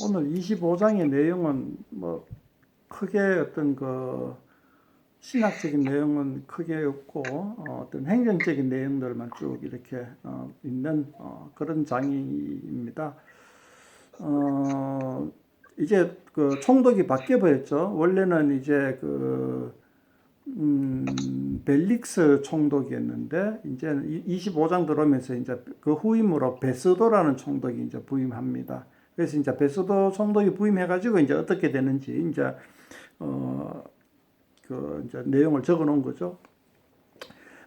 오늘 25장의 내용은 뭐 크게 어떤 그 신학적인 내용은 크게 없고 어떤 행정적인 내용들만 쭉 이렇게 있는 그런 장입니다. 이제 그 총독이 바뀌어 버렸죠. 원래는 이제 그 벨릭스 총독이었는데 이제 25장 들어오면서 이제 그 후임으로 베스도라는 총독이 이제 부임합니다. 그래서 이제 베스도 총독이 부임해가지고 이제 어떻게 되는지 이제 그 이제 내용을 적어 놓은 거죠.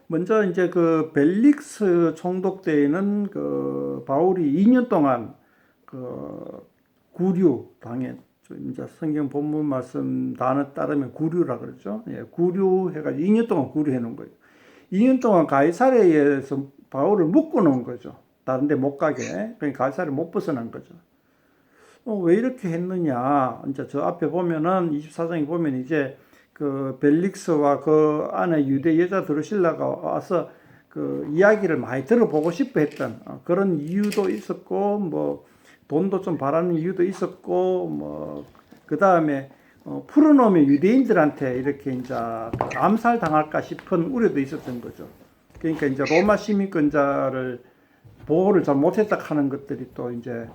먼저 이제 그 벨릭스 총독 때에는 그 바울이 2년 동안 그 구류 당에 이제 성경 본문 말씀 단어 따르면 구류라 그러죠. 예, 구류 해가지고 2년 동안 구류해 놓은 거예요. 2년 동안 가이사랴에서 바울을 묶어 놓은 거죠. 다른 데 못 가게. 그러니까 가이사랴 못 벗어난 거죠. 왜 이렇게 했느냐. 이제 저 앞에 보면은 24장에 보면 이제 그 벨릭스와 그 안에 유대 여자 드루실라가 와서 그 이야기를 많이 들어보고 싶어 했던 그런 이유도 있었고, 뭐 돈도 좀 바라는 이유도 있었고, 뭐 그 다음에 풀어놓으면 유대인들한테 이렇게 이제 암살 당할까 싶은 우려도 있었던 거죠. 그러니까 이제 로마 시민권자를 보호를 잘 못했다 하는 것들이 또 이제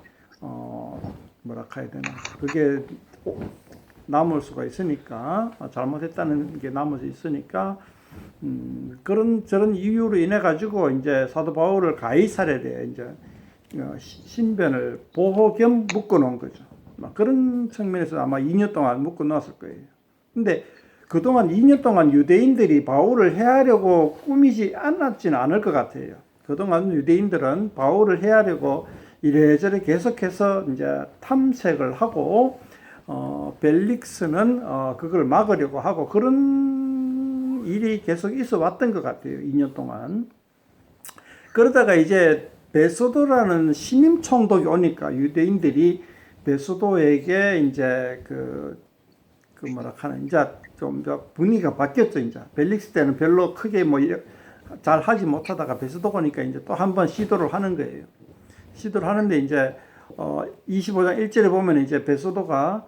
뭐라 해야 되나, 그게 남을 수가 있으니까, 잘못했다는 게 남을 수 있으니까 그런 저런 이유로 인해 가지고 이제 사도 바울을 가이사랴에 이제 신변을 보호 겸 묶어 놓은 거죠. 그런 측면에서 아마 2년 동안 묶어 놓았을 거예요. 근데 그동안 2년 동안 유대인들이 바울을 해하려고 꾸미지 않았지는 않을 것 같아요. 그동안 유대인들은 바울을 해하려고 이래저래 계속해서 이제 탐색을 하고, 벨릭스는 그걸 막으려고 하고, 그런 일이 계속 있어 왔던 것 같아요. 2년 동안. 그러다가 이제 베소도라는 신임 총독이 오니까 유대인들이 베소도에게 이제 그 뭐라 하나, 이제 좀 분위기가 바뀌었죠. 이제 벨릭스 때는 별로 크게 뭐 잘 하지 못하다가 베소도가 오니까 이제 또 한 번 시도를 하는 거예요. 시도를 하는데 이제 25장 1절에 보면 이제 베소도가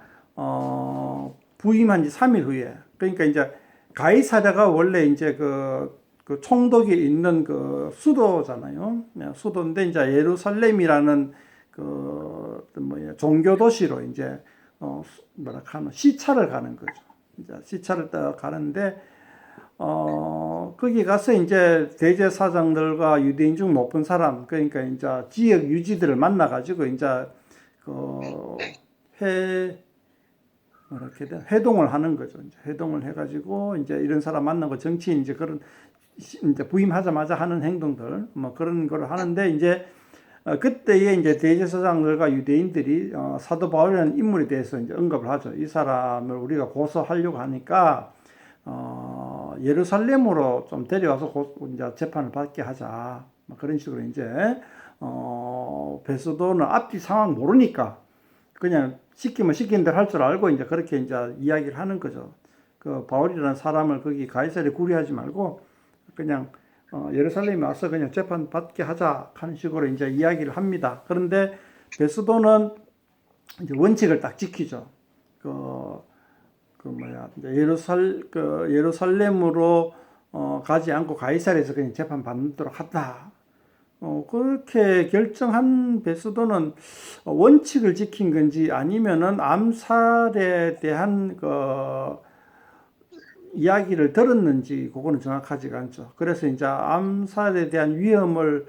부임한 지 3일 후에, 그러니까 이제 가이사랴가 원래 이제 그 총독이 있는 그 수도잖아요. 수도인데 이제 예루살렘이라는 그 뭐야 종교 도시로 이제 뭐라 하나 시차를 가는 거죠. 이제 시차를 따라 가는데 거기 가서 이제 대제사장들과 유대인 중 높은 사람, 그러니까 이제 지역 유지들을 만나 가지고 이제 회동을 하는 거죠. 이제 회동을 해가지고 이제 이런 사람 만나고 정치인 이제 그런 이제 부임하자마자 하는 행동들 뭐 그런 걸 하는데 이제 그때에 이제 대제사장들과 유대인들이 사도 바울이라는 인물에 대해서 이제 언급을 하죠. 이 사람을 우리가 고소하려고 하니까 예루살렘으로 좀 데려와서 이제 재판을 받게 하자. 뭐 그런 식으로 이제 베스도는 앞뒤 상황 모르니까 그냥 시키면 시킨 대로 할 줄 알고 이제 그렇게 이제 이야기를 하는 거죠. 그 바울이라는 사람을 거기 가이사랴에 구리하지 말고 그냥 예루살렘에 와서 그냥 재판 받게 하자 하는 식으로 이제 이야기를 합니다. 그런데 베스도는 이제 원칙을 딱 지키죠. 이제 예루살렘으로 가지 않고 가이사랴에서 그냥 재판 받도록 하다. 그렇게 결정한 베스도는 원칙을 지킨 건지 아니면은 암살에 대한 이야기를 들었는지 그거는 정확하지가 않죠. 그래서 이제 암살에 대한 위험을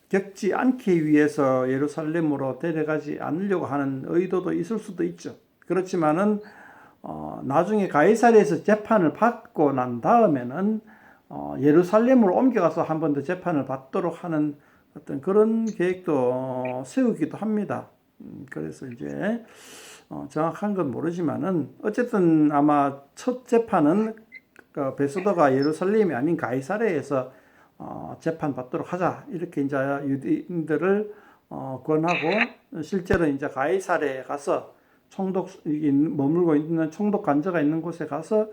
겪지 않기 위해서 예루살렘으로 데려가지 않으려고 하는 의도도 있을 수도 있죠. 그렇지만은 나중에 가이사랴에서 재판을 받고 난 다음에는 예루살렘으로 옮겨가서 한 번 더 재판을 받도록 하는 어떤 그런 계획도 세우기도 합니다. 그래서 이제 정확한 건 모르지만은 어쨌든 아마 첫 재판은 베스도가 예루살렘이 아닌 가이사랴에서 재판 받도록 하자 이렇게 이제 유대인들을 권하고, 실제로 이제 가이사랴에 가서 총독이 머물고 있는 총독 관저가 있는 곳에 가서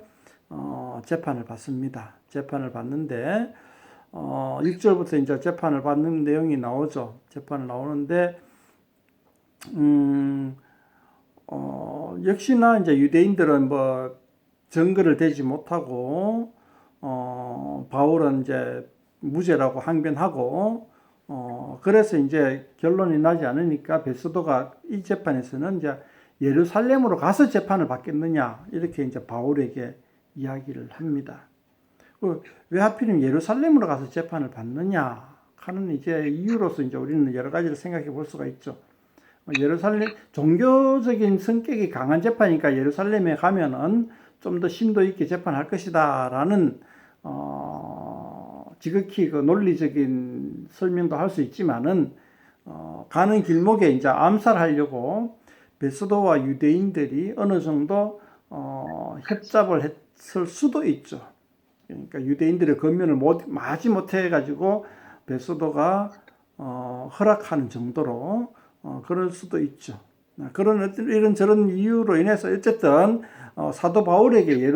재판을 받습니다. 재판을 받는데 6절부터 이제 재판을 받는 내용이 나오죠. 재판을 나오는데, 역시나 이제 유대인들은 뭐 증거를 대지 못하고, 바울은 이제 무죄라고 항변하고, 그래서 이제 결론이 나지 않으니까 베스도가 이 재판에서는 이제 예루살렘으로 가서 재판을 받겠느냐, 이렇게 이제 바울에게 이야기를 합니다. 왜 하필이면 예루살렘으로 가서 재판을 받느냐 하는 이제 이유로서 이제 우리는 여러 가지를 생각해 볼 수가 있죠. 예루살렘, 종교적인 성격이 강한 재판이니까 예루살렘에 가면은 좀 더 심도 있게 재판할 것이다 라는 지극히 그 논리적인 설명도 할 수 있지만은 가는 길목에 이제 암살하려고 베스도와 유대인들이 어느 정도 협잡을 했을 수도 있죠. 그러니까 유대인들의 권면을 마지 못해 가지고 베스도가 허락하는 정도로 그럴 수도 있죠. 그런 이런 저런 이유로 인해서 어쨌든 사도 바울에게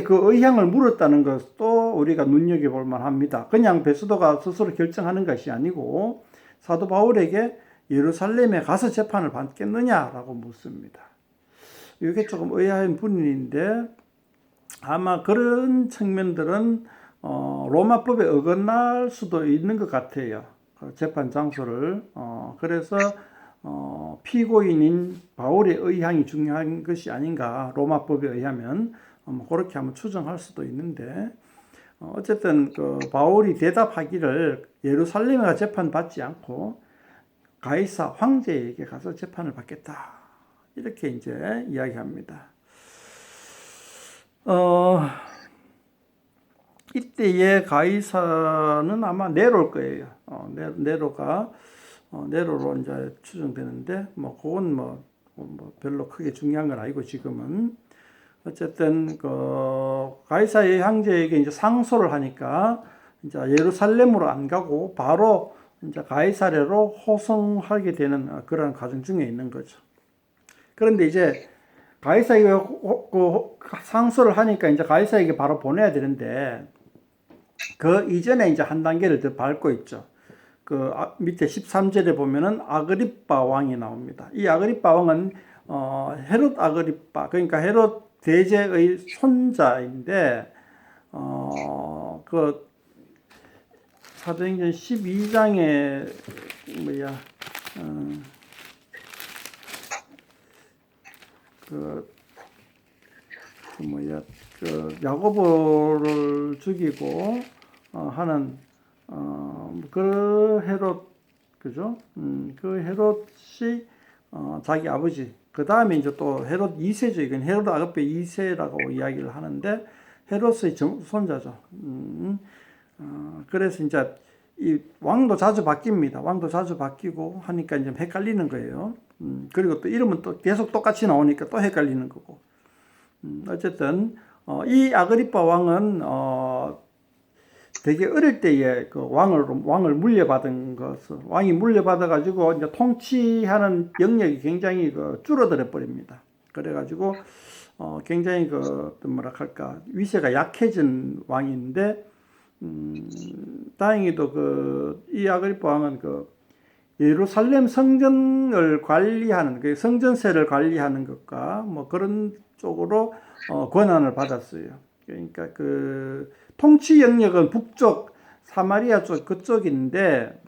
그 의향을 물었다는 것도 우리가 눈여겨볼 만합니다. 그냥 베스도가 스스로 결정하는 것이 아니고 사도 바울에게 예루살렘에 가서 재판을 받겠느냐라고 묻습니다. 이게 조금 의아한 분인데 아마 그런 측면들은 로마법에 어긋날 수도 있는 것 같아요. 재판 장소를. 그래서 피고인인 바울의 의향이 중요한 것이 아닌가, 로마법에 의하면 그렇게 한번 추정할 수도 있는데, 어쨌든 그 바울이 대답하기를 예루살렘에 가 재판받지 않고 가이사 황제에게 가서 재판을 받겠다, 이렇게 이제 이야기합니다. 이때의 가이사는 아마 네로일 거예요. 네로로 이제 추정되는데, 그건 별로 크게 중요한 건 아니고, 지금은. 어쨌든, 가이사의 황제에게 이제 상소를 하니까, 이제 예루살렘으로 안 가고, 바로 이제 가이사랴로 호송하게 되는 그런 과정 중에 있는 거죠. 그런데 이제, 가이사에게 상소를 하니까 이제 가이사에게 바로 보내야 되는데, 그 이전에 이제 한 단계를 더 밟고 있죠. 밑에 13절에 보면은 아그리빠 왕이 나옵니다. 이 아그리빠 왕은, 헤롯 아그리빠, 그러니까 헤롯 대제의 손자인데, 사도행전 12장에, 야고보를 죽이고 하는 그 헤롯, 그죠? 그 헤롯이 자기 아버지. 그 다음에 이제 또 헤롯 2세죠. 이건 헤롯 아그리파 2세라고 이야기를 하는데 헤롯의 손자죠. 그래서 이제 이 왕도 자주 바뀝니다. 왕도 자주 바뀌고 하니까 이제 헷갈리는 거예요. 그리고 또 이름은 또 계속 똑같이 나오니까 또 헷갈리는 거고. 어쨌든 이 아그리파 왕은 되게 어릴 때에 그 왕을 물려받은 것을, 왕이 물려받아 가지고 이제 통치하는 영역이 굉장히 줄어들어 버립니다. 그래 가지고 굉장히 위세가 약해진 왕인데, 다행히도 이 아그리파 왕은 예루살렘 성전을 관리하는, 성전세를 관리하는 것과 그런 쪽으로 권한을 받았어요. 그러니까 통치 영역은 북쪽 사마리아 쪽 그쪽인데,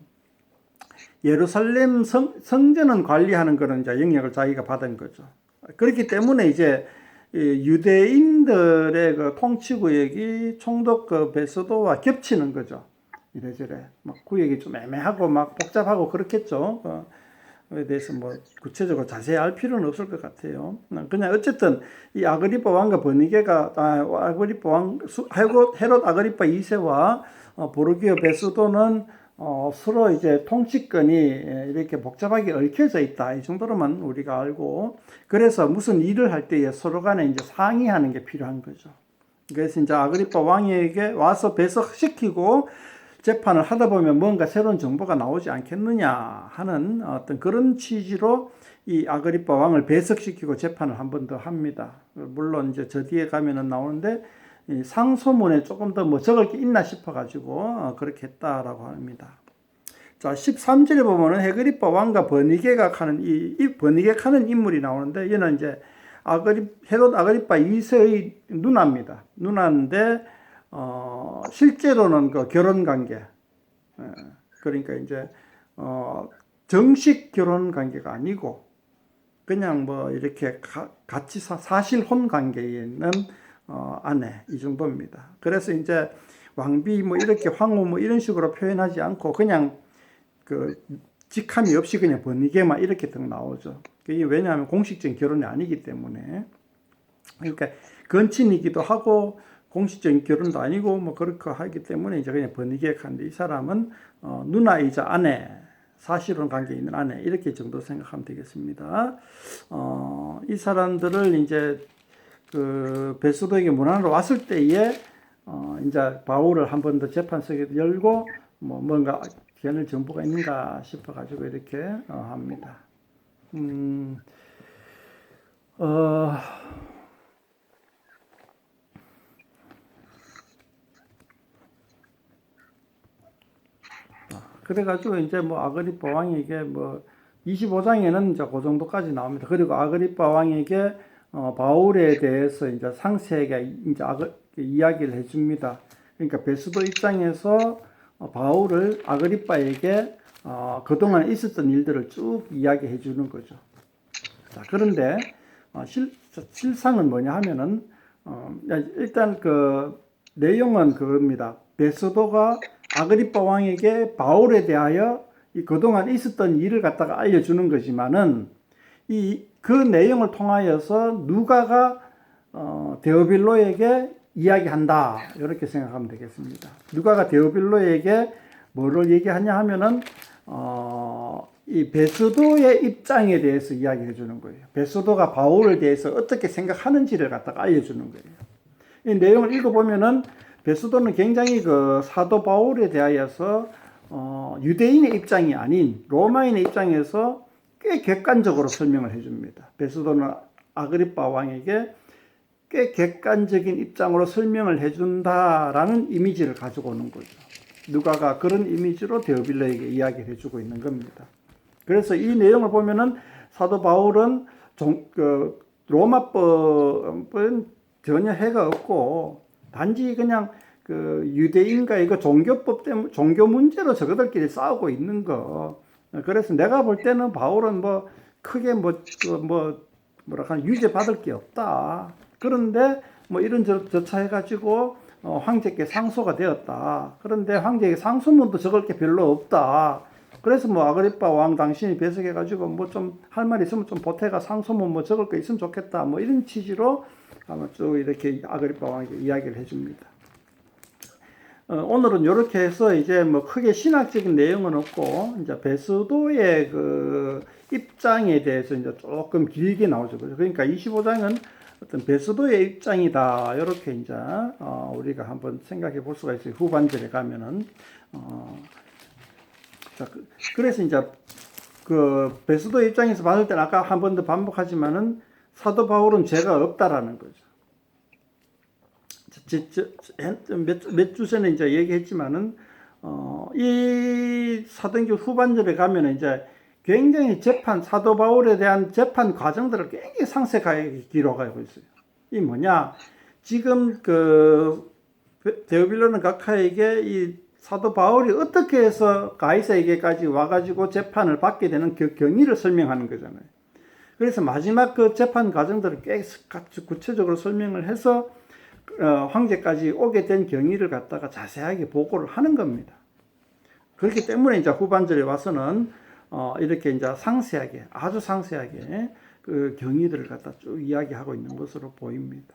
예루살렘 성전은 관리하는 그런 이제 영역을 자기가 받은 거죠. 그렇기 때문에 이제 유대인들의 통치 구역이 총독 베스도와 겹치는 거죠. 이래저래 구역이 좀 애매하고 복잡하고 그렇겠죠. 그에 대해서 구체적으로 자세히 알 필요는 없을 것 같아요. 그냥 어쨌든 이 아그리파 왕과 아그리파 왕 헤롯 아그리파 2세와 보르기오 베스도는 서로 이제 통치권이 이렇게 복잡하게 얽혀져 있다, 이 정도로만 우리가 알고, 그래서 무슨 일을 할 때에 서로 간에 이제 상의하는 게 필요한 거죠. 그래서 이제 아그리파 왕에게 와서 배석시키고 재판을 하다 보면 뭔가 새로운 정보가 나오지 않겠느냐 하는 어떤 그런 취지로 이 아그리파 왕을 배석시키고 재판을 한 번 더 합니다. 물론 이제 저 뒤에 가면은 나오는데, 이 상소문에 조금 더 뭐 적을 게 있나 싶어가지고 그렇게 했다라고 합니다. 자, 13절에 보면은 헤그리파 왕과 버니게가 하는 이 버니게 하는 인물이 나오는데, 얘는 이제 헤롯 아그리파 2세의 누나입니다. 누나인데 실제로는 그 결혼 관계, 그러니까 이제 정식 결혼 관계가 아니고 그냥 뭐 이렇게 같이 사실혼 관계에 있는 아내, 이 정도입니다. 그래서 이제 왕비 뭐 이렇게 황후 뭐 이런 식으로 표현하지 않고 그냥 그 직함이 없이 그냥 버니게만 이렇게 딱 나오죠. 그게 왜냐하면 공식적인 결혼이 아니기 때문에. 그러니까 건친이기도 하고 공식적인 결혼도 아니고 뭐 그렇게 하기 때문에 이제 그냥 버니게 하는데, 이 사람은 누나이자 아내, 사실혼 관계에 있는 아내, 이렇게 정도 생각하면 되겠습니다. 이 사람들을 이제 그 베스도에게 문안으로 왔을 때에 이제 바울을 한 번 더 재판석에 열고 뭐 뭔가 견할 정보가 있는가 싶어 가지고 이렇게 합니다. 그래가지고 이제 뭐 아그리파 왕에게 뭐 25장에는 이제 그 정도까지 나옵니다. 그리고 아그리파 왕에게 바울에 대해서 이제 상세하게 이제 이야기를 해줍니다. 그러니까 베스도 입장에서 바울을 아그리파에게 그동안 있었던 일들을 쭉 이야기해 주는 거죠. 자, 그런데 실상은 뭐냐 하면은 일단 그 내용은 그겁니다. 베스도가 아그리파 왕에게 바울에 대하여 그동안 있었던 일을 갖다가 알려주는 거지만은 그 내용을 통하여서 누가가 데오빌로에게 이야기한다, 이렇게 생각하면 되겠습니다. 누가가 데오빌로에게 뭐를 얘기하냐 하면은 이 베스도의 입장에 대해서 이야기해 주는 거예요. 베스도가 바울에 대해서 어떻게 생각하는지를 갖다가 알려주는 거예요. 이 내용을 읽어보면은 베스도는 굉장히 그 사도 바울에 대하여서 유대인의 입장이 아닌 로마인의 입장에서 꽤 객관적으로 설명을 해줍니다. 베스도는 아그리파 왕에게 꽤 객관적인 입장으로 설명을 해준다라는 이미지를 가지고 오는 거죠. 누가가 그런 이미지로 데오빌로에게 이야기를 해주고 있는 겁니다. 그래서 이 내용을 보면은 사도 바울은 로마법은 전혀 해가 없고 단지 그냥 그 유대인과 이거 종교법 때문에 종교 문제로 저거들끼리 싸우고 있는 거. 그래서 내가 볼 때는 바울은 뭐 크게 뭐랄까 유죄 받을 게 없다. 그런데 뭐 이런 저차 해가지고 황제께 상소가 되었다. 그런데 황제에게 상소문도 적을 게 별로 없다. 그래서 뭐 아그리파 왕 당신이 배석해가지고 뭐 좀 할 말 있으면 좀 보태가 상소문 뭐 적을 거 있으면 좋겠다. 뭐 이런 취지로 아마 쭉 이렇게 아그리파 왕에게 이야기를 해줍니다. 오늘은 이렇게 해서 이제 뭐 크게 신학적인 내용은 없고 이제 베스도의 그 입장에 대해서 이제 조금 길게 나오죠. 그러니까 25장은 어떤 베스도의 입장이다. 이렇게 이제 우리가 한번 생각해 볼 수가 있어요. 후반절에 가면은 자, 그래서 이제 그 베스도의 입장에서 봤을 때는 아까 한 번 더 반복하지만은 사도 바울은 죄가 없다라는 거죠. 몇 주 전에 이제 얘기했지만은 이 사도행전 후반절에 가면은 이제 굉장히 사도 바울에 대한 재판 과정들을 굉장히 상세하게 기록하고 있어요. 이 뭐냐? 지금 그 데오빌로는 각하에게 이 사도 바울이 어떻게 해서 가이사에게까지 와가지고 재판을 받게 되는 그 경위를 설명하는 거잖아요. 그래서 마지막 그 재판 과정들을 꽤 구체적으로 설명을 해서 황제까지 오게 된 경위를 갖다가 자세하게 보고를 하는 겁니다. 그렇기 때문에 이제 후반절에 와서는 이렇게 이제 상세하게, 아주 상세하게 그 경위들을 갖다 쭉 이야기하고 있는 것으로 보입니다.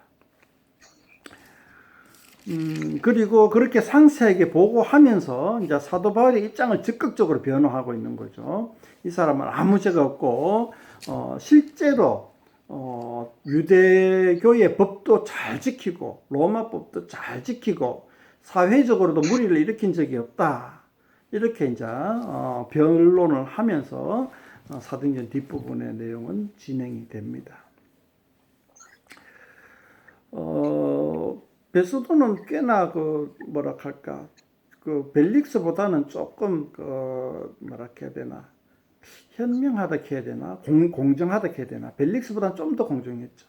그리고 그렇게 상세하게 보고하면서 이제 사도 바울의 입장을 적극적으로 변호하고 있는 거죠. 이 사람은 아무 죄가 없고 실제로 유대교의 법도 잘 지키고 로마법도 잘 지키고 사회적으로도 무리를 일으킨 적이 없다. 이렇게 이제 변론을 하면서 사도행전 뒷부분의 내용은 진행이 됩니다. 베스도는 꽤나 그 뭐라 할까 그 벨릭스보다는 조금 그 뭐라 해야 되나 현명하다 해야 되나 공정하다 해야 되나 벨릭스보다는 좀 더 공정했죠.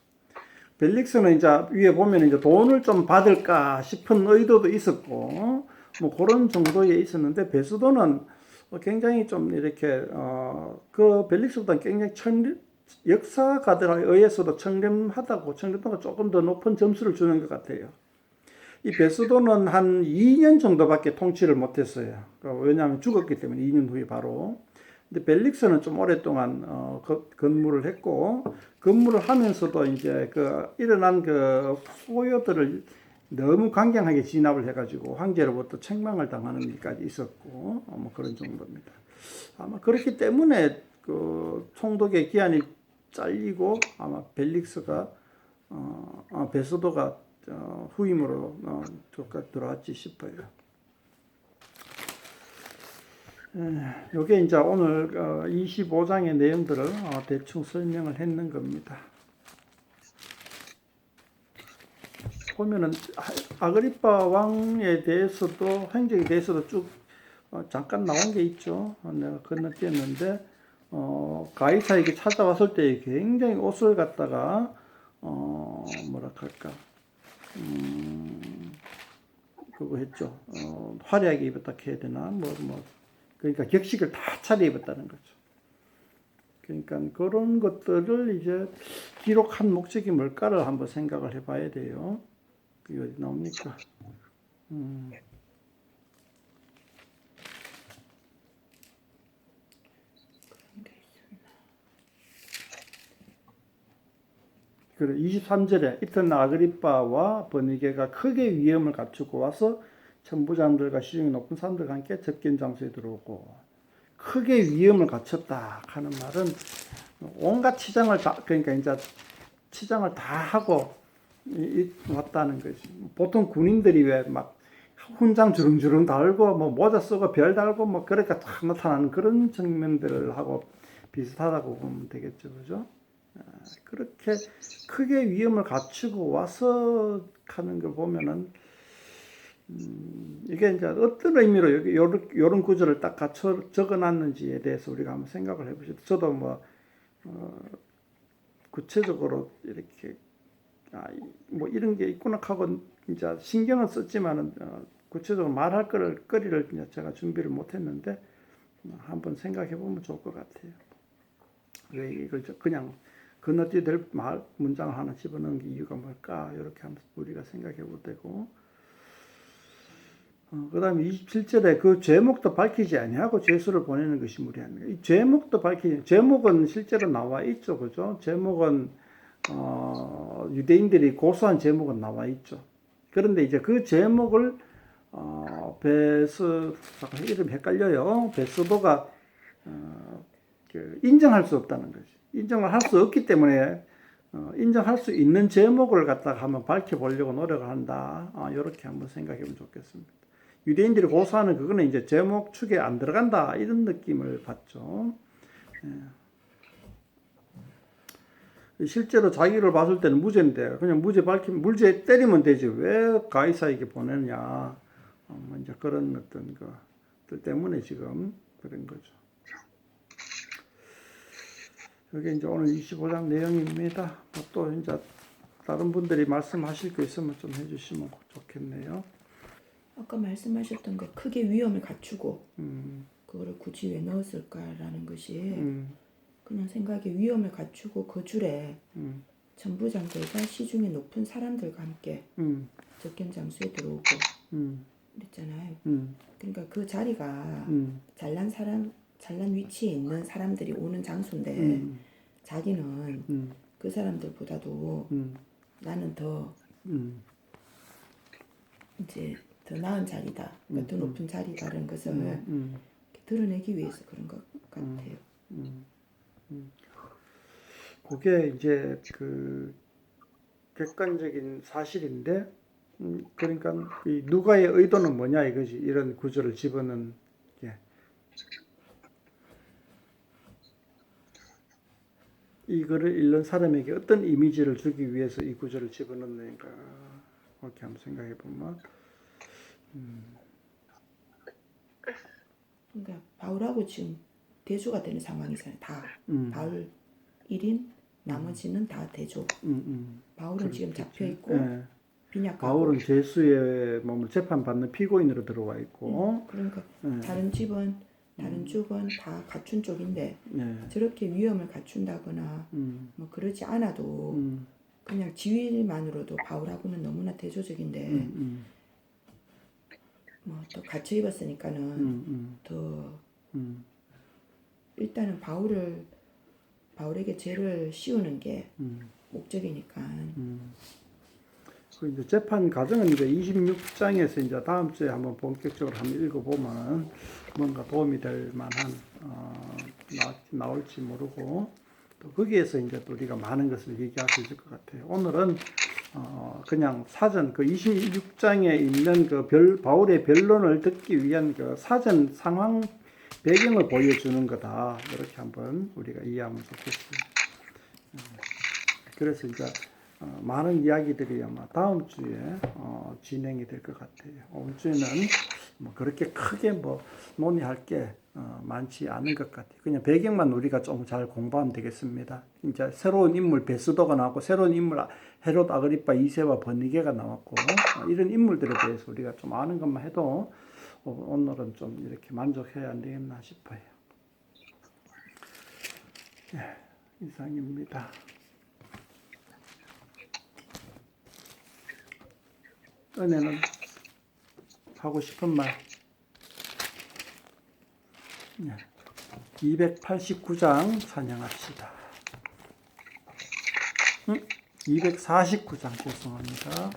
벨릭스는 이제 위에 보면 이제 돈을 좀 받을까 싶은 의도도 있었고 뭐 그런 정도에 있었는데 베스도는 굉장히 좀 이렇게 그 벨릭스보다는 굉장히 역사가들에 의해서도 청렴도가 조금 더 높은 점수를 주는 것 같아요. 이 베스도는 한 2년 정도밖에 통치를 못했어요. 왜냐하면 죽었기 때문에 2년 후에 바로. 근데 벨릭스는 좀 오랫동안 근무를 했고 근무를 하면서도 이제 그 일어난 그 소요들을 너무 강경하게 진압을 해가지고 황제로부터 책망을 당하는 일까지 있었고 뭐 그런 정도입니다. 아마 그렇기 때문에 그 총독의 기한이 잘리고 아마 벨릭스가 베스도가 후임으로 들어왔지 싶어요. 요게 이제 오늘 25장의 내용들을 대충 설명을 했는 겁니다. 보면은 아그리파 왕에 대해서도 행적에 대해서도 쭉 잠깐 나온 게 있죠. 내가 건너뛰었는데 가이사에게 찾아왔을 때 굉장히 옷을 갖다가 뭐라 할까 그거 했죠. 화려하게 입었다 해야 되나 그러니까 격식을 다 차려입었다는 거죠. 그러니까 그런 것들을 이제 기록한 목적이 뭘까를 한번 생각을 해봐야 돼요. 그게 어디 나옵니까? 그래 23절에 이튿날 아그리빠와 버니게가 크게 위험을 갖추고 와서 천부장들과 시중에 높은 사람들과 함께 접견 장소에 들어오고 크게 위험을 갖췄다 하는 말은 온갖 치장을 다 그러니까 이제 치장을 다 하고 왔다는 거지. 보통 군인들이 왜 막 훈장 주렁주렁 달고 뭐 모자 쓰고 별 달고 뭐 그러니까 딱 나타나는 그런 측면들을 하고 비슷하다고 보면 되겠죠, 그죠? 그렇게 크게 위험을 갖추고 와서 하는 걸 보면은 이게 이제 어떤 의미로 여기 요런 구절을 딱 갖춰 적어놨는지에 대해서 우리가 한번 생각을 해보시죠. 저도 뭐 구체적으로 이렇게 뭐 이런 게 있구나 하고 이제 신경은 썼지만은 구체적으로 말할 거리를 이제 제가 준비를 못했는데 한번 생각해 보면 좋을 것 같아요. 왜 이걸 그냥 건너뛰어 될 문장을 하나 집어넣은 게 이유가 뭘까 이렇게 한번 우리가 생각해 볼 때고 그 다음에 27절에 그 제목도 밝히지 아니하고 죄수를 보내는 것이 무리합니다. 이 제목도 제목은 실제로 나와 있죠, 그죠? 제목은 유대인들이 고소한 제목은 나와 있죠. 그런데 이제 그 제목을 이름 헷갈려요. 베스도가 인정할 수 없다는 거지. 인정을 할 수 없기 때문에 인정할 수 있는 제목을 갖다가 한번 밝혀보려고 노력을 한다. 이렇게 한번 생각해보면 좋겠습니다. 유대인들이 고소하는 그거는 이제 제목 축에 안 들어간다 이런 느낌을 받죠. 실제로 자기를 봤을 때는 무죄인데 그냥 무죄 때리면 되지 왜 가이사에게 보내느냐 이제 그런 어떤 것들 때문에 지금 그런 거죠. 이게 이제 오늘 25장 내용입니다. 또 이제 다른 분들이 말씀하실 거 있으면 좀 해주시면 좋겠네요. 아까 말씀하셨던 거 크게 위험을 갖추고 그거를 굳이 왜 넣었을까라는 것이 그냥 생각에 위험을 갖추고 그 줄에 천부장들과 시중에 높은 사람들과 함께 접견 장소에 들어오고 그랬잖아요. 그러니까 그 자리가 잘난 위치에 있는 사람들이 오는 장소인데 자기는 그 사람들보다도 나는 더 이제 더 나은 자리다, 그러니까 더 높은 자리다라는 것을 드러내기 위해서 그런 것 같아요. 그게 이제 그 객관적인 사실인데, 그러니까 이 누가의 의도는 뭐냐 이거지. 이런 구절을 집어넣은 게. 이거를 읽는 사람에게 어떤 이미지를 주기 위해서 이 구절을 집어넣는가. 그렇게 한번 생각해 보면. 그러니까 바울하고 지금 대조가 되는 상황이잖아요. 다 바울 1인 나머지는 다 대조. 바울은 지금 잡혀 있고 예. 빈약하고. 바울은 죄수의 몸을 재판받는 피고인으로 들어와 있고. 그러니까 다른 집은 다른 쪽은 다 갖춘 쪽인데 예. 저렇게 위험을 갖춘다거나 뭐 그러지 않아도 그냥 지위만으로도 바울하고는 너무나 대조적인데 뭐 또 갇혀 입었으니까는 더 일단은 바울에게 죄를 씌우는 게 목적이니까. 그 이제 재판 과정은 이제 26장에서 이제 다음 주에 한번 본격적으로 한번 읽어보면 뭔가 도움이 될 만한 나올지 모르고 또 거기에서 이제 또 우리가 많은 것을 얘기할 수 있을 것 같아요. 오늘은 그냥 사전 그 26장에 있는 그 바울의 변론을 듣기 위한 그 사전 상황 배경을 보여주는 거다. 이렇게 한번 우리가 이해하면 좋겠어요. 그래서 이제 많은 이야기들이 아마 다음 주에 진행이 될 것 같아요. 오늘 주에는 뭐 그렇게 크게 뭐 논의할 게 많지 않은 것 같아요. 그냥 배경만 우리가 좀 잘 공부하면 되겠습니다. 이제 새로운 인물 베스도가 나왔고 새로운 인물 헤롯 아그리파 2세와 버니게가 나왔고 이런 인물들에 대해서 우리가 좀 아는 것만 해도 오늘은 좀 이렇게 만족해야 안 되겠나 싶어요. 네, 이상입니다. 은혜는 하고 싶은 말. 289장 찬양합시다. 249장 죄송합니다.